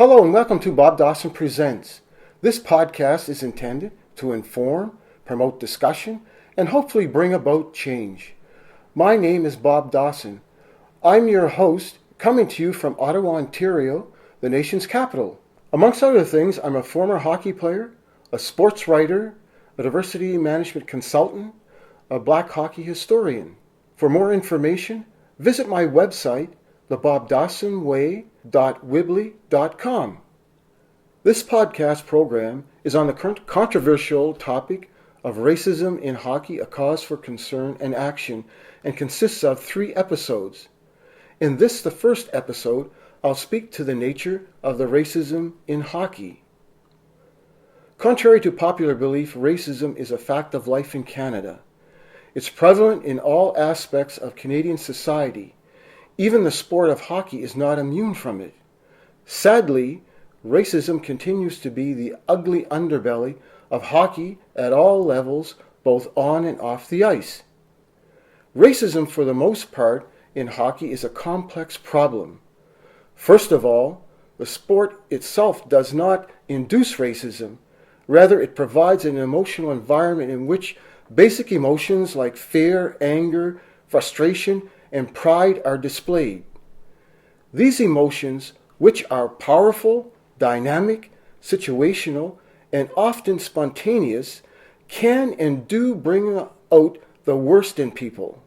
Hello and welcome to Bob Dawson Presents. This podcast is intended to inform, promote discussion, and hopefully bring about change. My name is Bob Dawson. I'm your host, coming to you from Ottawa, Ontario, the nation's capital. Amongst other things, I'm a former hockey player, a sports writer, a diversity management consultant, a black hockey historian. For more information, visit my website, thebobdawsonway.weebly.com. This podcast program is on the current controversial topic of racism in hockey, a cause for concern and action, and consists of 3 episodes. In this, the first episode, I'll speak to the nature of the racism in hockey. Contrary to popular belief, racism is a fact of life in Canada. It's prevalent in all aspects of Canadian society. Even the sport of hockey is not immune from it. Sadly, racism continues to be the ugly underbelly of hockey at all levels, both on and off the ice. Racism, for the most part, in hockey is a complex problem. First of all, the sport itself does not induce racism. Rather, it provides an emotional environment in which basic emotions like fear, anger, frustration, and pride are displayed. These emotions, which are powerful, dynamic, situational, and often spontaneous, can and do bring out the worst in people.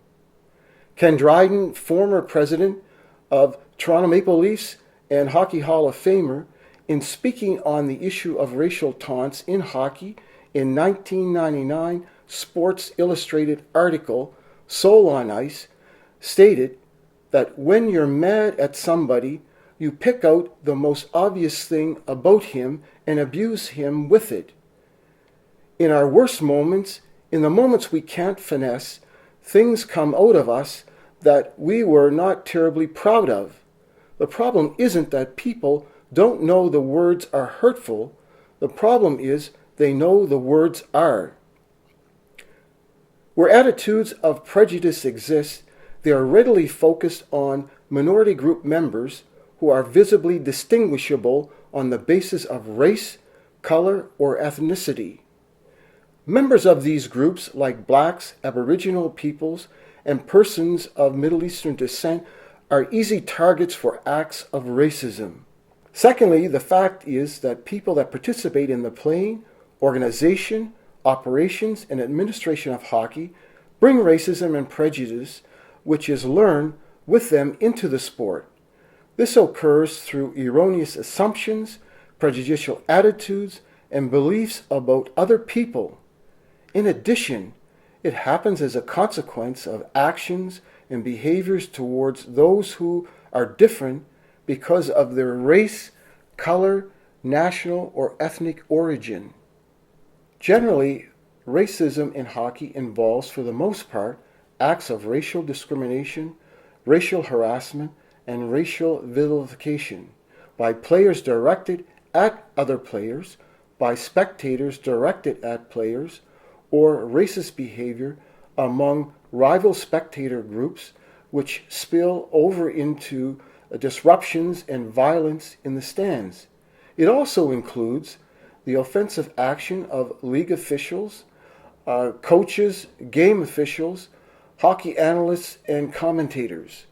Ken Dryden, former president of Toronto Maple Leafs and Hockey Hall of Famer, in speaking on the issue of racial taunts in hockey in 1999 Sports Illustrated article, Soul on Ice, stated that when you're mad at somebody, you pick out the most obvious thing about him and abuse him with it. In our worst moments, in the moments we can't finesse, things come out of us that we were not terribly proud of. The problem isn't that people don't know the words are hurtful. The problem is they know the words are. Where attitudes of prejudice exist, they are readily focused on minority group members who are visibly distinguishable on the basis of race, color, or ethnicity. Members of these groups, like blacks, Aboriginal peoples, and persons of Middle Eastern descent, are easy targets for acts of racism. Secondly, the fact is that people that participate in the playing, organization, operations, and administration of hockey bring racism and prejudice, which is learned with them, into the sport. This occurs through erroneous assumptions, prejudicial attitudes, and beliefs about other people. In addition, it happens as a consequence of actions and behaviors towards those who are different because of their race, color, national, or ethnic origin. Generally, racism in hockey involves, for the most part, acts of racial discrimination, racial harassment, and racial vilification by players directed at other players, by spectators directed at players, or racist behavior among rival spectator groups which spill over into disruptions and violence in the stands. It also includes the offensive action of league officials, coaches, game officials, hockey analysts, and commentators.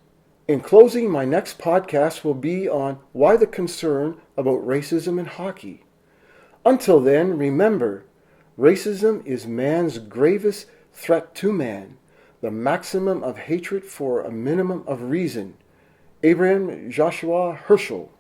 In closing, my next podcast will be on why the concern about racism in hockey. Until then, remember, racism is man's gravest threat to man, the maximum of hatred for a minimum of reason. Abraham Joshua Herschel.